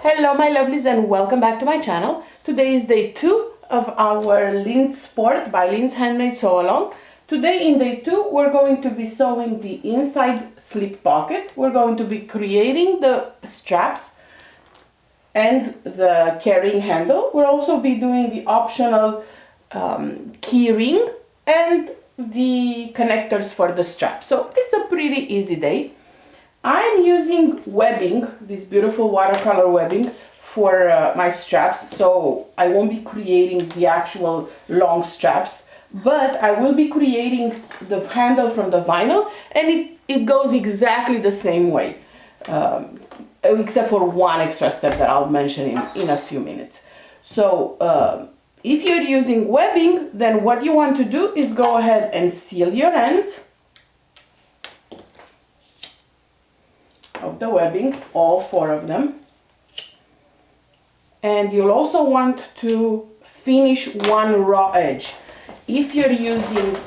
Hello my lovelies and welcome back to my channel. Today is day 2 of our LindSport by Lind's Handmade Sew Along. Today in day 2 we're going to be sewing the inside slip pocket. We're going to be creating the straps and the carrying handle. We'll also be doing the optional key ring and the connectors for the strap. So it's a pretty easy day. I'm using webbing, this beautiful watercolor webbing for my straps, so I won't be creating the actual long straps, but I will be creating the handle from the vinyl, and it goes exactly the same way, except for one extra step that I'll mention in a few minutes. So if you're using webbing, then what you want to do is go ahead and seal your end of the webbing, all 4 of them, and you'll also want to finish one raw edge. If you're using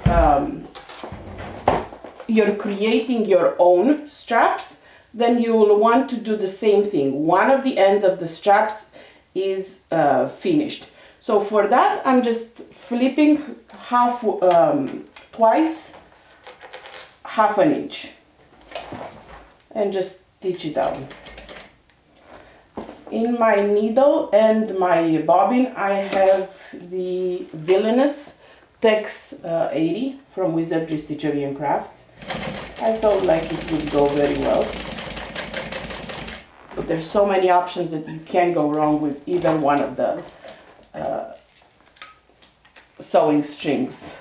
you're creating your own straps, then you will want to do the same thing. One of the ends of the straps is finished. So for that I'm just flipping twice half an inch and just stitch it down. In my needle and my bobbin I have the Villainous Tex 80 from Wizardry Stitchery and Crafts. I felt like it would go very well. But there's so many options that you can't go wrong with either one of the sewing strings.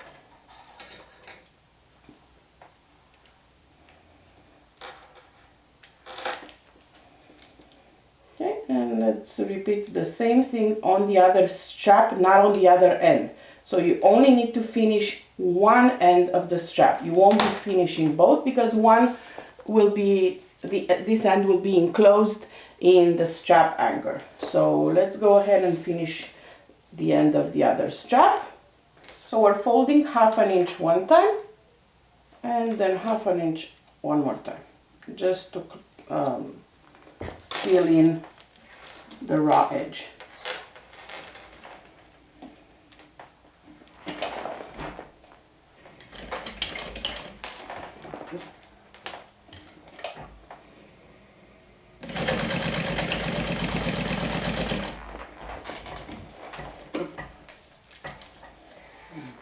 And let's repeat the same thing on the other strap, not on the other end. So you only need to finish one end of the strap. You won't be finishing both because one will be, this end will be enclosed in the strap anchor. So let's go ahead and finish the end of the other strap. So we're folding half an inch one time and then half an inch one more time, just to seal in the raw edge.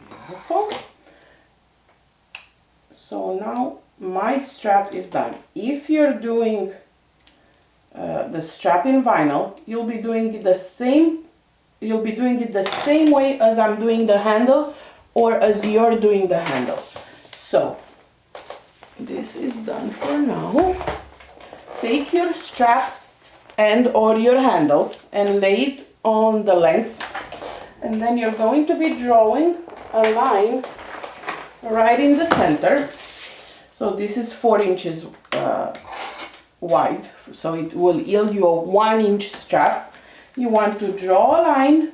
Beautiful. So now my strap is done. If you're doing the strap in vinyl, you'll be doing it the same way as I'm doing the handle or as you're doing the handle. So this is done for now. Take your strap and or your handle and lay it on the length, and then you're going to be drawing a line right in the center. So this is 4 inches wide, so it will yield you a 1-inch strap. You want to draw a line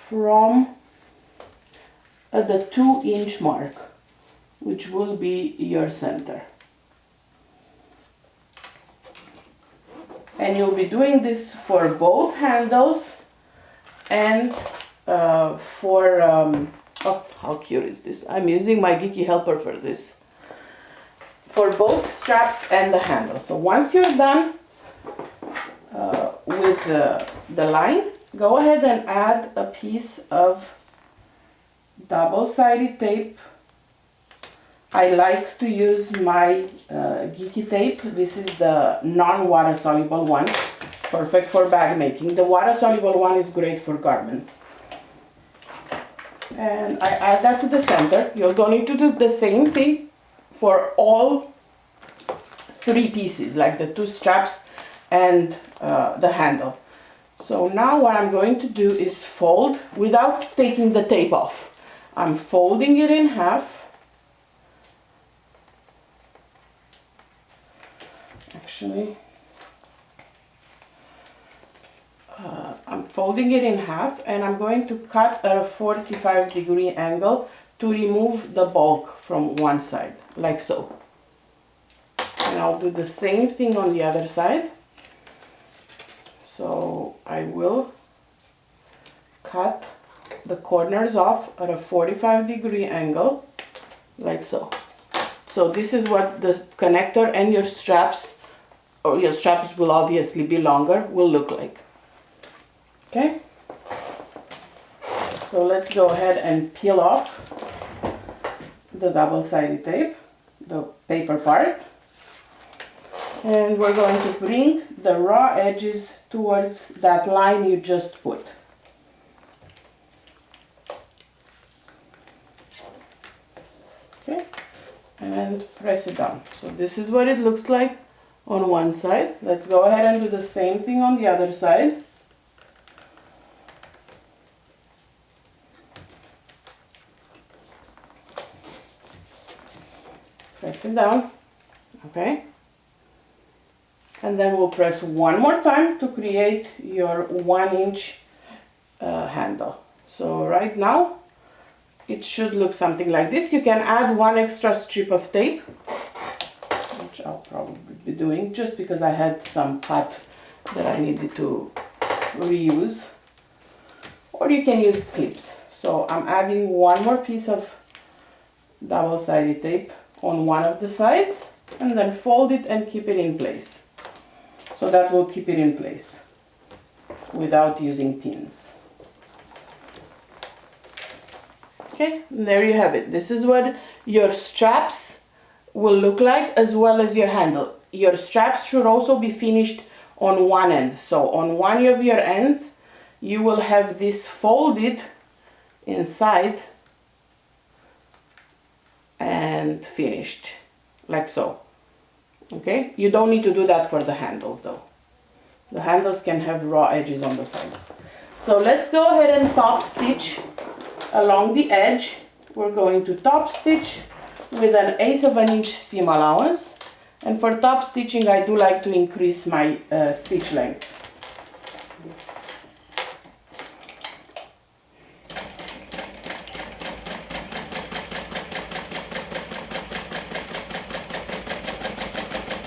from the 2-inch mark, which will be your center. And you'll be doing this for both handles and for oh, how cute is this? I'm using my geeky helper for this. For both straps and the handle. So once you're done with the line, go ahead and add a piece of double-sided tape. I like to use my geeky tape. This is the non-water soluble one, perfect for bag making. The water soluble one is great for garments. And I add that to the center. You're going to do the same thing for all 3 pieces, like the 2 straps and the handle. So now what I'm going to do is fold without taking the tape off. I'm folding it in half. Actually, I'm folding it in half and I'm going to cut at a 45-degree angle to remove the bulk from one side, like so. And I'll do the same thing on the other side. So I will cut the corners off at a 45-degree angle, like so. So this is what the connector and your straps, or your straps will obviously be longer, will look like. Okay? So let's go ahead and peel off the double-sided tape, the paper part. And we're going to bring the raw edges towards that line you just put. Okay, and press it down. So this is what it looks like on one side. Let's go ahead and do the same thing on the other side. Press it down, okay? And then we'll press one more time to create your 1-inch handle. So right now, it should look something like this. You can add one extra strip of tape, which I'll probably be doing just because I had some cut that I needed to reuse. Or you can use clips. So I'm adding one more piece of double-sided tape on one of the sides and then fold it and keep it in place. So that will keep it in place without using pins. Okay, and there you have it. This is what your straps will look like, as well as your handle. Your straps should also be finished on one end. So on one of your ends, you will have this folded inside and finished, like so. Okay, you don't need to do that for the handles though. The handles can have raw edges on the sides. So let's go ahead and top stitch along the edge. We're going to top stitch with 1/8 of an inch seam allowance. And for top stitching, I do like to increase my stitch length.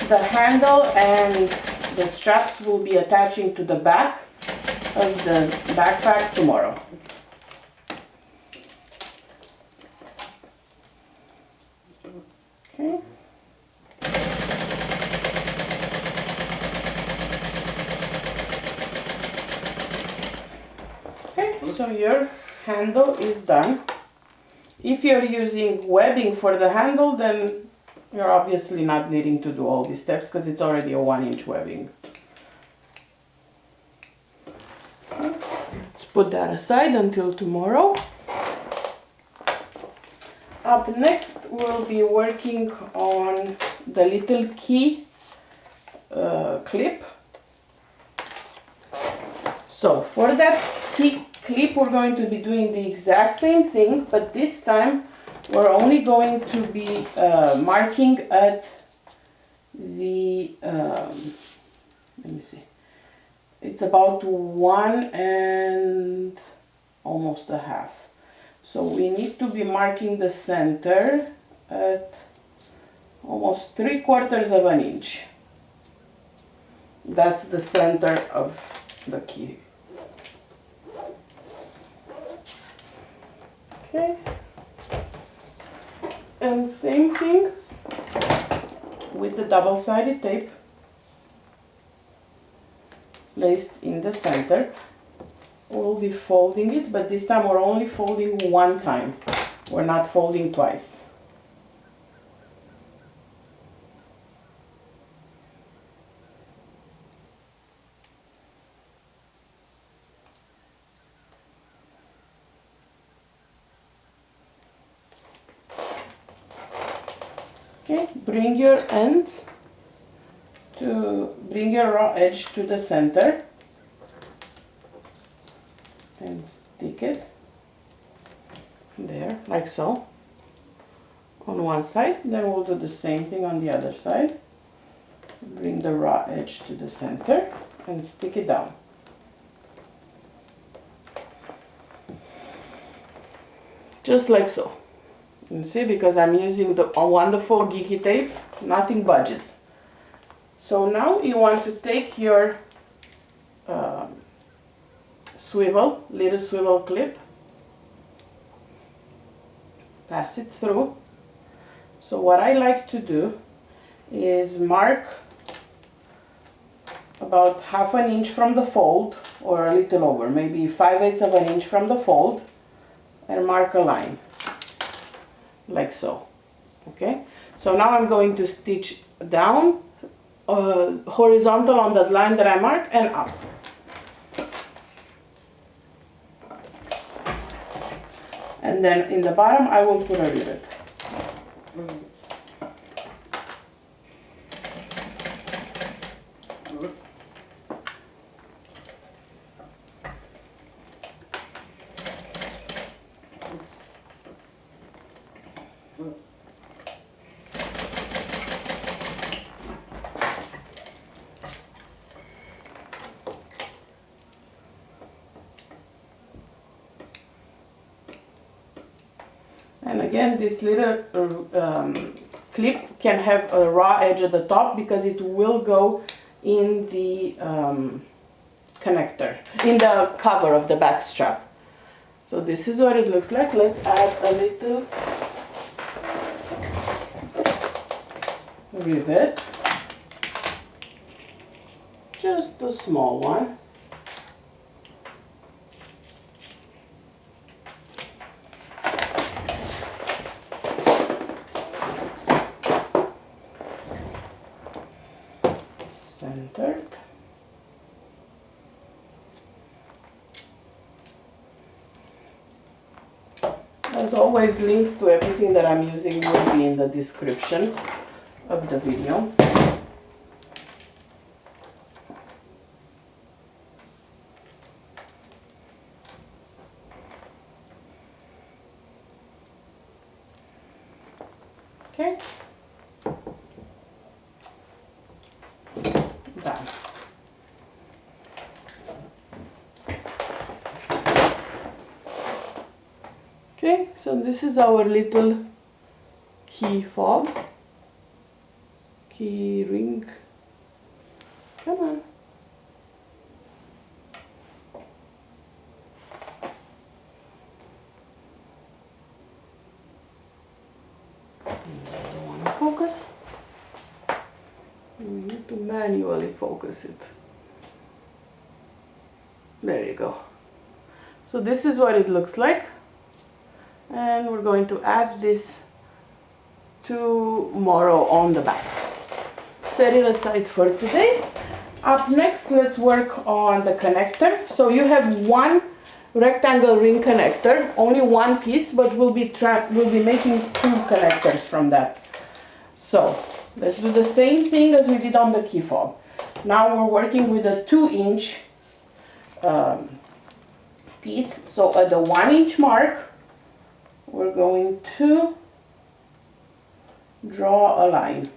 The handle and the straps will be attaching to the back of the backpack tomorrow. Okay. Okay, so your handle is done. If you're using webbing for the handle, then you're obviously not needing to do all these steps because it's already a 1-inch webbing. Okay. Let's put that aside until tomorrow. Up next, we'll be working on the little key clip. So for that key clip, we're going to be doing the exact same thing, but this time we're only going to be marking at the, let me see, it's about 1 and almost a half. So we need to be marking the center at almost 3/4 of an inch. That's the center of the key. Okay. And same thing with the double-sided tape placed in the center. We'll be folding it, but this time we're only folding one time. We're not folding twice. Okay, bring your ends to bring your raw edge to the center and stick it there, like so, on one side. Then we'll do the same thing on the other side. Bring the raw edge to the center and stick it down. Just like so. You see, because I'm using the wonderful geeky tape, nothing budges. So now you want to take your little swivel clip, pass it through. So what I like to do is mark about half an inch from the fold, or a little over, maybe 5/8 of an inch from the fold, and mark a line like so. Okay, so now I'm going to stitch down horizontal on that line that I marked and up. And then in the bottom I will put a rivet. And again, this little clip can have a raw edge at the top because it will go in the connector, in the cover of the back strap. So this is what it looks like. Let's add a little rivet, just a small one. Centered. As always, links to everything that I'm using will be in the description of the video. Okay. Done. Okay, so this is our little key fob, key ring. Come on. Doesn't want to focus. We need to manually focus it. There you go. So this is what it looks like. And we're going to add this tomorrow on the back. Set it aside for today. Up next, let's work on the connector. So you have one rectangle ring connector, only one piece, but we'll be making two connectors from that. So let's do the same thing as we did on the key fob. Now we're working with a 2-inch piece. So at the 1-inch mark, we're going to draw a line.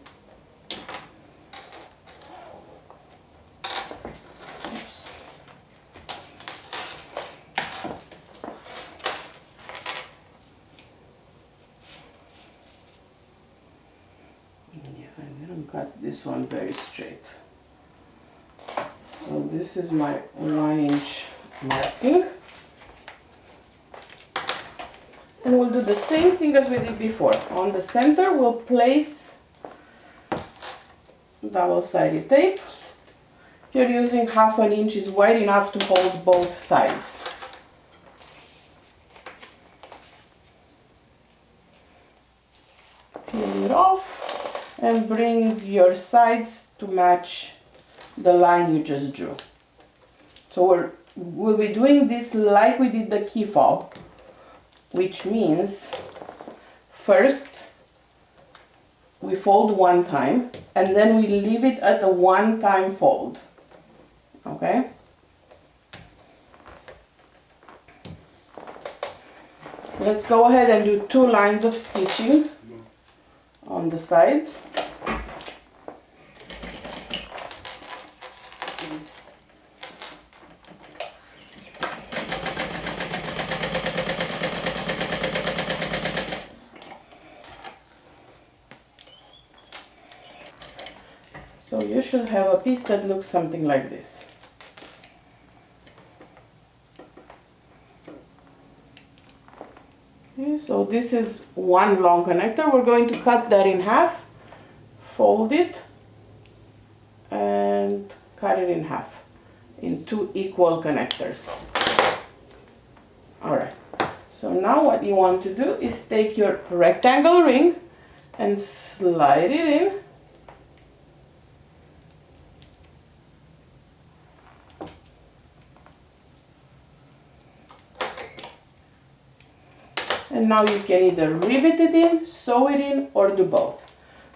Oops. Yeah, I didn't cut this one very straight. So this is my 1-inch marking. And we'll do the same thing as we did before. On the center, we'll place double-sided tape. If you're using 1/2 inch, is wide enough to hold both sides. Peel it off and bring your sides to match the line you just drew. So we'll be doing this like we did the key fob, which means first we fold one time and then we leave it at a one-time fold. Okay? Let's go ahead and do 2 lines of stitching on the sides. So you should have a piece that looks something like this. Okay, so this is one long connector. We're going to cut that in half, fold it, and cut it in half in two equal connectors. Alright, so now what you want to do is take your rectangle ring and slide it in. And now you can either rivet it in, sew it in, or do both.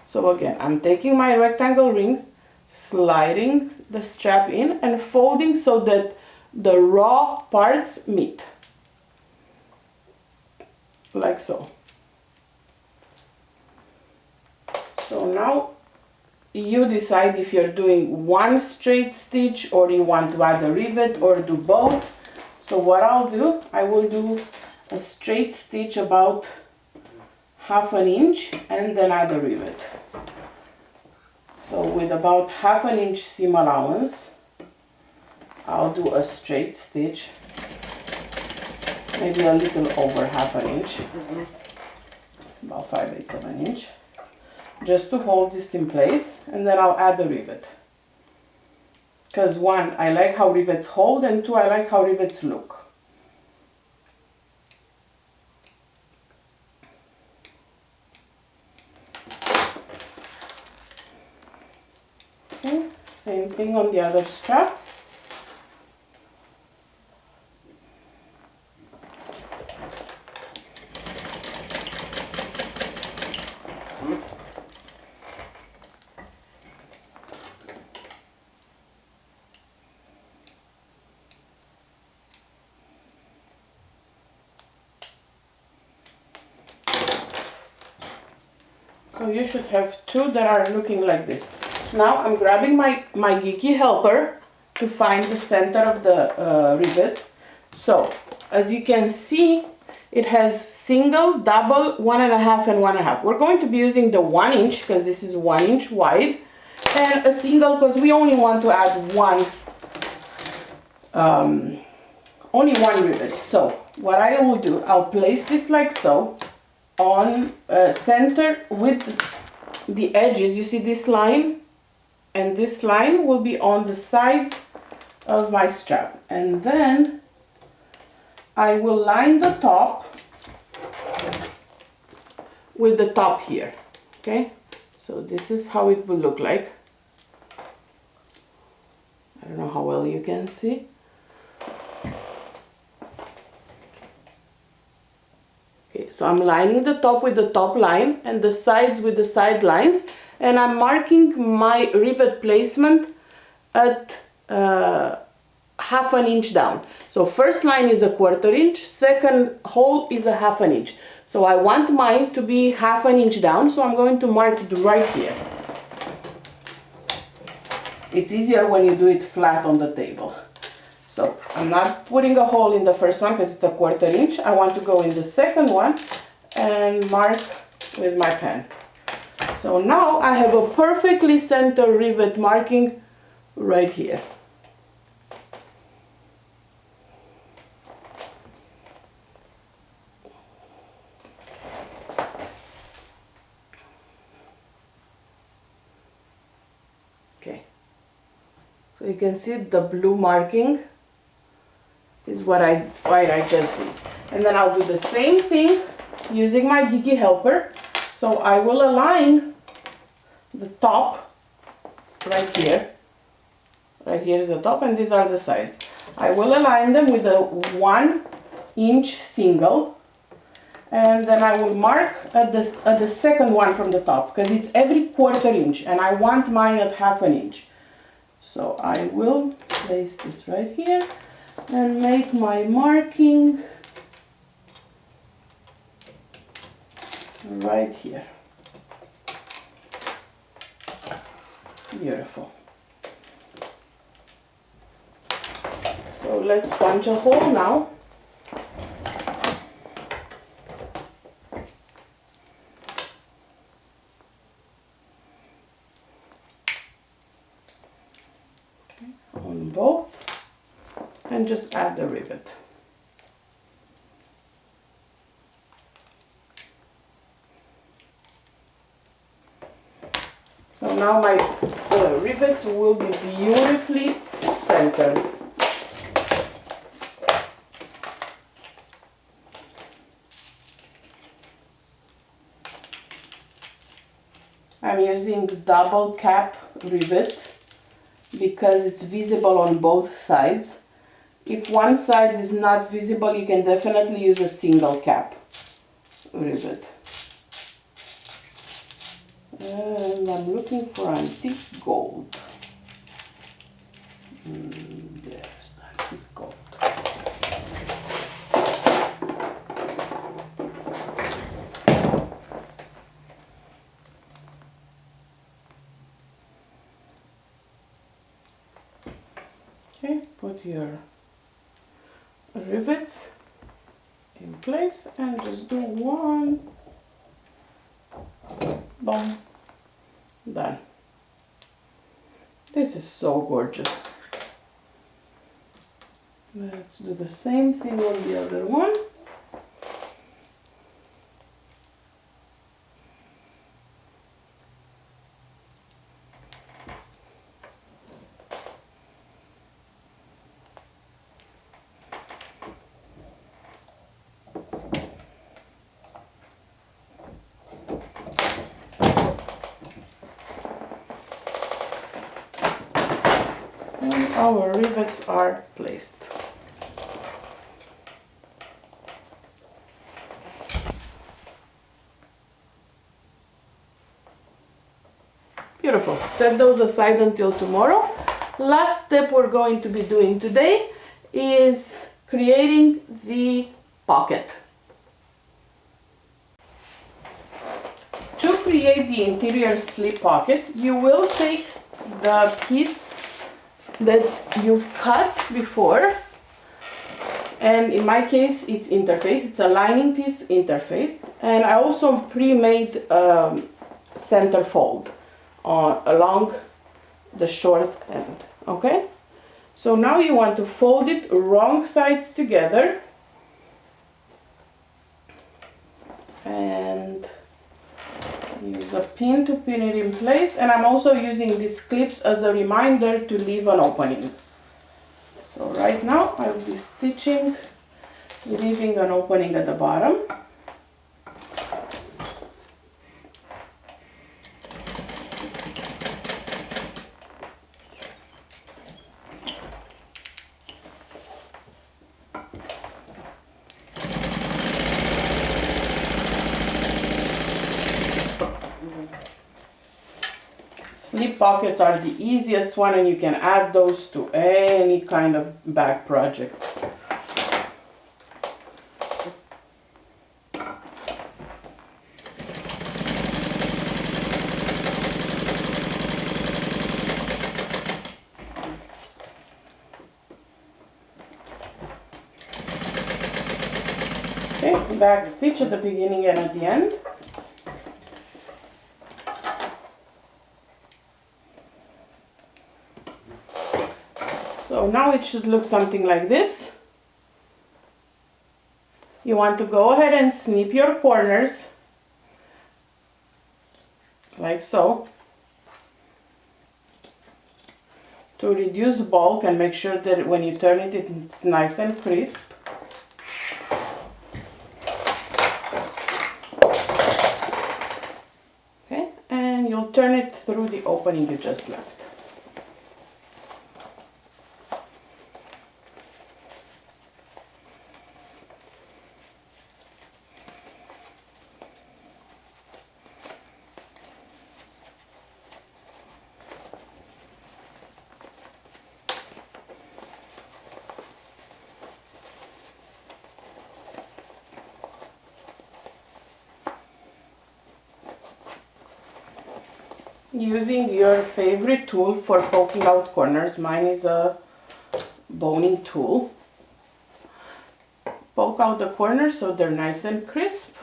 So again, I'm taking my rectangle ring, sliding the strap in and folding so that the raw parts meet. Like so. So now you decide if you're doing one straight stitch or you want to add a rivet or do both. So what I'll do, I will do a straight stitch about 1/2 inch and then add a rivet. So with about 1/2 inch seam allowance, I'll do a straight stitch, maybe a little over 1/2 inch, about 5/8 inch, just to hold this in place, and then I'll add the rivet. Because one, I like how rivets hold, and two, I like how rivets look. Okay, same thing on the other strap. So you should have two that are looking like this. Now I'm grabbing my geeky helper to find the center of the rivet. So as you can see, it has single, double, 1.5 and 1.5. We're going to be using the 1 inch because this is 1 inch wide, and a single because we only want to add only one rivet. So what I will do, I'll place this like so on center with the edges. You see this line, and this line will be on the sides of my strap, and then I will line the top with the top here. Okay, so this is how it will look like. I don't know how well you can see. Okay, so I'm lining the top with the top line and the sides with the side lines, and I'm marking my rivet placement at 1/2 inch down. So first line is 1/4 inch, second hole is 1/2 inch. So I want mine to be 1/2 inch down, so I'm going to mark it right here. It's easier when you do it flat on the table. So I'm not putting a hole in the first one because it's 1/4 inch. I want to go in the second one and mark with my pen. So now I have a perfectly center rivet marking right here. Okay, so you can see the blue marking is what I just did. And then I'll do the same thing using my geeky helper. So I will align the top right here. Right here is the top and these are the sides. I will align them with a 1 inch single, and then I will mark at the second one from the top because it's every 1/4 inch and I want mine at 1/2 inch. So I will place this right here and make my marking right here. Beautiful. So let's punch a hole now. Okay, on both, and just add the rivet. now my rivets will be beautifully centered. I'm using double cap rivets because it's visible on both sides. If one side is not visible, you can definitely use a single cap rivet. And I'm looking for antique gold. There's the antique gold. Okay, put your rivets in place and just do one, boom, done. This is so gorgeous. Let's do the same thing on the other one. And our rivets are placed. Beautiful. Set those aside until tomorrow. Last step we're going to be doing today is creating the pocket. To create the interior slip pocket, you will take the piece that you've cut before, and in my case it's interfaced, it's a lining piece interfaced, and I also pre-made center fold along the short end. Okay, so now you want to fold it wrong sides together and use a pin to pin it in place, and I'm also using these clips as a reminder to leave an opening. So right now I will be stitching, leaving an opening at the bottom. Slip pockets are the easiest one, and you can add those to any kind of bag project. Okay, back stitch at the beginning and at the end. So now it should look something like this. You want to go ahead and snip your corners, like so, to reduce bulk and make sure that when you turn it, it's nice and crisp. Okay, and you'll turn it through the opening you just left. Using your favorite tool for poking out corners. Mine is a boning tool. Poke out the corners so they're nice and crisp.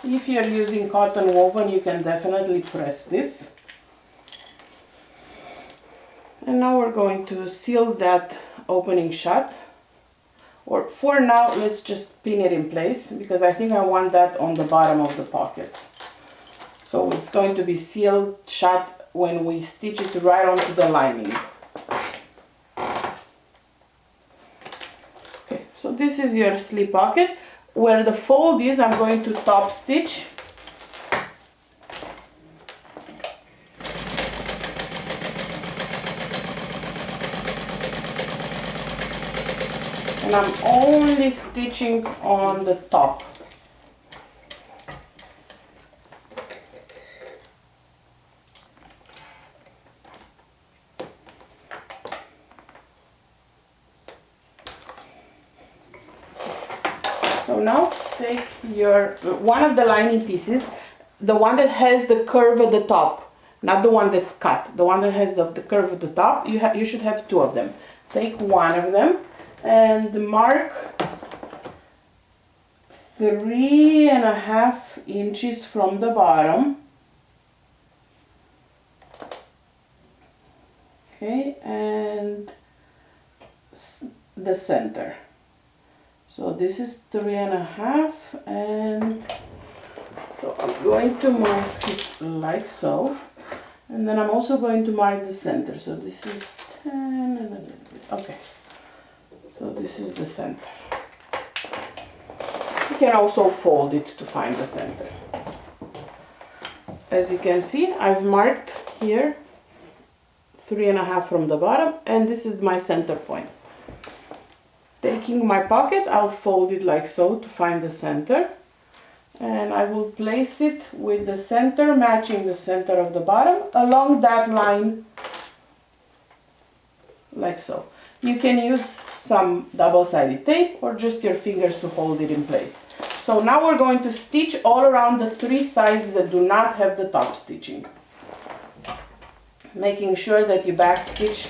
If you're using cotton woven, you can definitely press this. And now we're going to seal that opening shut. Or for now, let's just pin it in place because I think I want that on the bottom of the pocket. So it's going to be sealed shut when we stitch it right onto the lining. Okay, so this is your slip pocket. Where the fold is, I'm going to top stitch. And I'm only stitching on the top. So now take one of the lining pieces, the one that has the curve at the top, not the one that's cut, the one that has the curve at the top. You should have two of them. Take one of them and mark 3.5 inches from the bottom. Okay, and the center. So this is 3.5, and so I'm going to mark it like so, and then I'm also going to mark the center. So this is 10 and a little bit. Okay, so this is the center. You can also fold it to find the center. As you can see, I've marked here 3.5 from the bottom, and this is my center point. Taking my pocket, I'll fold it like so to find the center, and I will place it with the center matching the center of the bottom along that line like so. You can use some double-sided tape or just your fingers to hold it in place. So now we're going to stitch all around the three sides that do not have the top stitching, making sure that you back stitch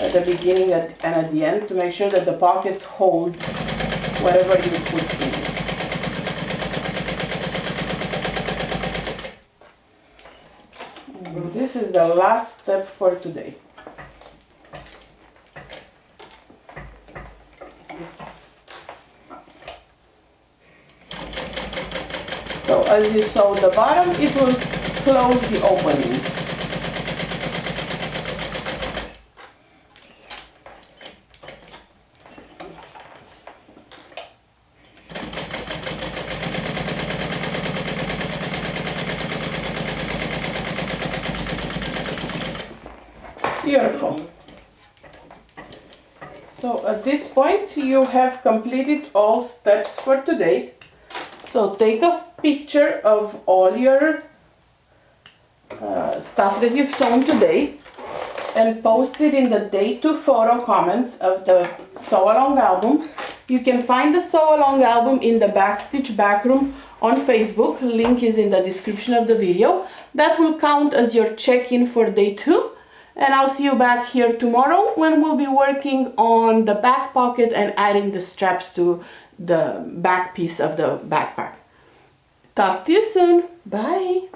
at the beginning and at the end to make sure that the pocket holds whatever you put in it. And this is the last step for today. So as you sew the bottom, it will close the opening. Beautiful. So at this point you have completed all steps for today. So take a picture of all your stuff that you've sewn today and post it in the day 2 photo comments of the Sew Along album. You can find the Sew Along album in the Backstitch Backroom on Facebook. Link is in the description of the video. That will count as your check-in for day 2. And I'll see you back here tomorrow when we'll be working on the back pocket and adding the straps to the back piece of the backpack. Talk to you soon. Bye.